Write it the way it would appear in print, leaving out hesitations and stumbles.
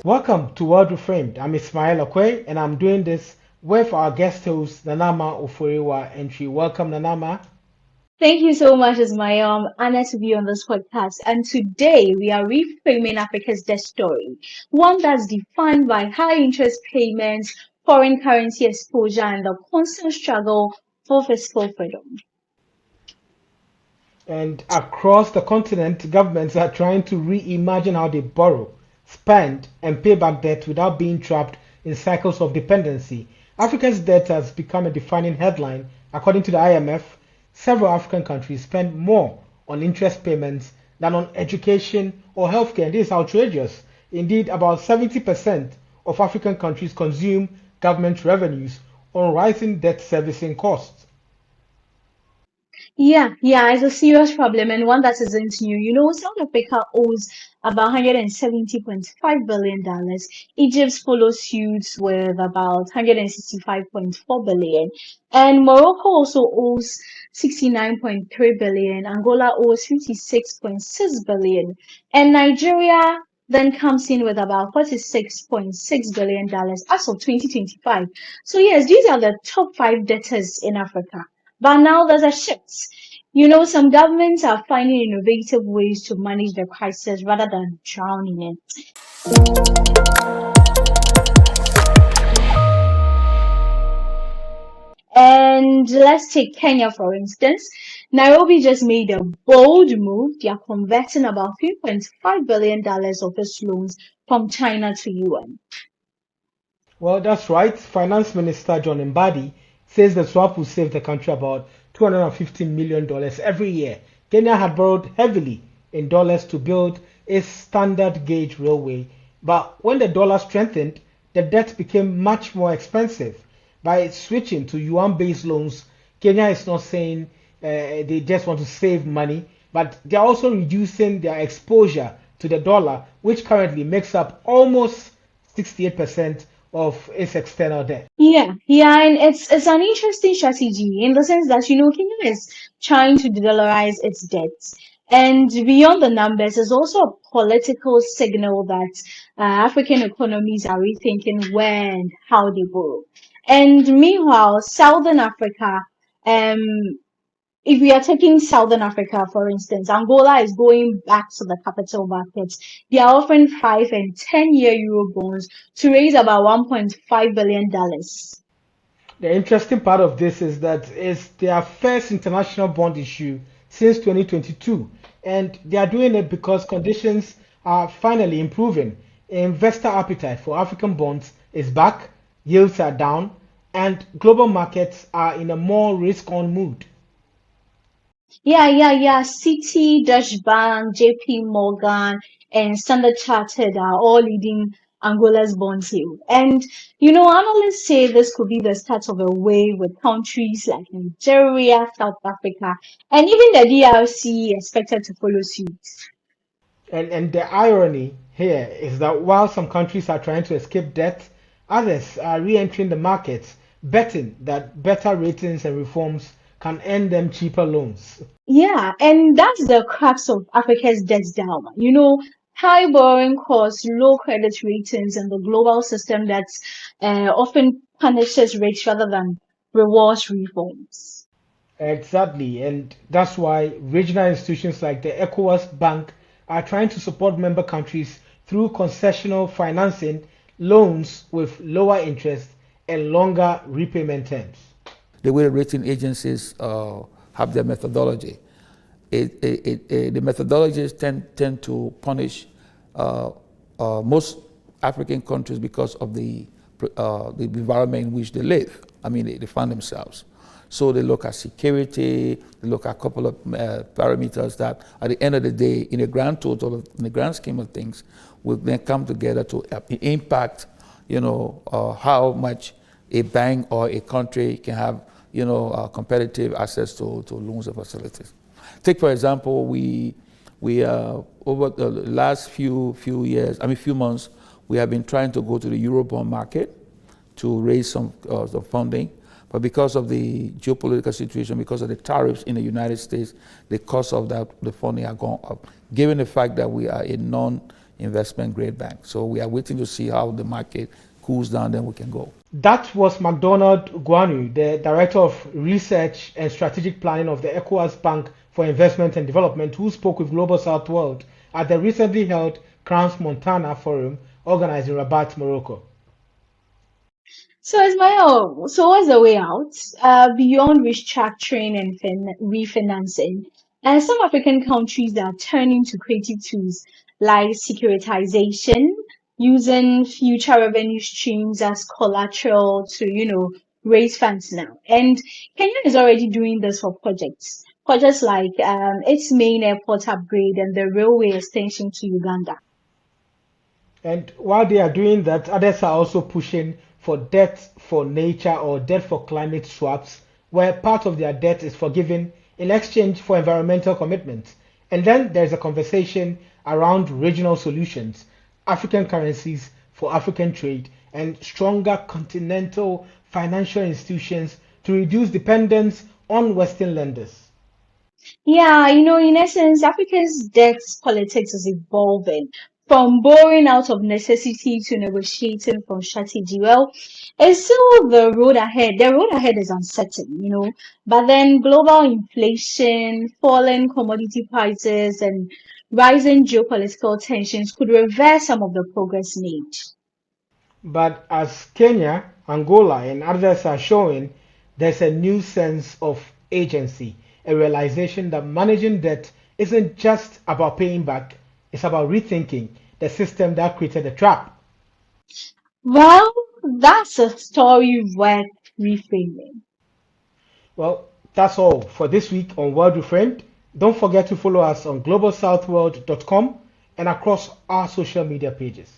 Welcome to World Reframed. I'm Ismail Okwe and I'm doing this with our guest host Nanama Oforiwa Entry. Welcome Nanama. Thank you so much, Ismail. I'm honored to be on this podcast. And today we are reframing Africa's debt story, one that's defined by high interest payments, foreign currency exposure, and the constant struggle for fiscal freedom. And across the continent, governments are trying to reimagine how they borrow, spend, and pay back debt without being trapped in cycles of dependency. Africa's debt has become a defining headline. According to the IMF, several African countries spend more on interest payments than on education or healthcare. And this is outrageous. Indeed, about 70% of African countries consume government revenues on rising debt servicing costs. Yeah, it's a serious problem and one that isn't new. South Africa owes about $170.5 billion. Egypt follows suit with about 165.4 billion. And Morocco also owes 69.3 billion. Angola owes 56.6 billion. And Nigeria then comes in with about $46.6 billion as of 2025. So yes, these are the top five debtors in Africa. But now there's a shift. Some governments are finding innovative ways to manage the crisis rather than drowning in it. And let's take Kenya, for instance. Nairobi just made a bold move. They are converting about $3.5 billion of its loans from China to UN. Well, that's right. Finance Minister John Mbadi says the swap will save the country about $250 million every year. Kenya had borrowed heavily in dollars to build a standard gauge railway, but when the dollar strengthened, the debt became much more expensive. By switching to yuan-based loans, Kenya is not saying they just want to save money, but they are also reducing their exposure to the dollar, which currently makes up almost 68% of its external debt. Yeah, and it's an interesting strategy in the sense that Kenya is trying to dollarize its debts, and beyond the numbers, there's also a political signal that African economies are rethinking where and how they borrow. And meanwhile, Southern Africa, um, if we are taking Southern Africa, for instance, Angola is going back to the capital markets. They are offering 5 and 10 year Euro bonds to raise about $1.5 billion. The interesting part of this is that it's their first international bond issue since 2022, and they are doing it because conditions are finally improving. Investor appetite for African bonds is back, yields are down, and global markets are in a more risk on mood. Yeah. Citi, Deutsche Bank, JP Morgan, and Standard Chartered are all leading Angola's bond yield. And analysts say this could be the start of a wave with countries like Nigeria, South Africa, and even the DRC expected to follow suit. And the irony here is that while some countries are trying to escape debt, others are re entering the markets, betting that better ratings and reforms can earn them cheaper loans. Yeah, and that's the crux of Africa's debt dilemma. High borrowing costs, low credit ratings, and the global system that often punishes rich rather than rewards reforms. Exactly, and that's why regional institutions like the ECOWAS Bank are trying to support member countries through concessional financing, loans with lower interest, and longer repayment terms. The way rating agencies have their methodology. The methodologies tend to punish uh, most African countries because of the environment in which they live. I mean, they find themselves. So they look at security, they look at a couple of parameters that at the end of the day, in the grand total, in the grand scheme of things, will then come together to impact, how much a bank or a country can have, competitive access to loans and facilities. Take for example, we over the last few months, we have been trying to go to the Eurobond market to raise some funding. But because of the geopolitical situation, because of the tariffs in the United States, the cost of the funding are gone up. Given the fact that we are a investment grade bank. So we are waiting to see how the market cools down, then we can go. That was McDonald Guanu, the Director of Research and Strategic Planning of the ECOWAS Bank for Investment and Development, who spoke with Global South World at the recently held Crans Montana Forum organized in Rabat, Morocco. So Ismail, so what's the way out? Beyond restructuring and refinancing, some African countries are turning to creative tools like securitization, using future revenue streams as collateral to, raise funds now. And Kenya is already doing this for projects like its main airport upgrade and the railway extension to Uganda. And while they are doing that, others are also pushing for debt for nature or debt for climate swaps, where part of their debt is forgiven in exchange for environmental commitments. And then there's a conversation around regional solutions, African currencies for African trade, and stronger continental financial institutions to reduce dependence on Western lenders. Yeah, in essence, Africa's debt politics is evolving from borrowing out of necessity to negotiating from strategy. Well, it's still the road ahead. The road ahead is uncertain, but then global inflation, falling commodity prices, and rising geopolitical tensions could reverse some of the progress made. But as Kenya, Angola, and others are showing, there's a new sense of agency, a realization that managing debt isn't just about paying back, it's about rethinking the system that created the trap. Well, that's a story worth reframing. Well, that's all for this week on World Reframed. Don't forget to follow us on globalsouthworld.com and across our social media pages.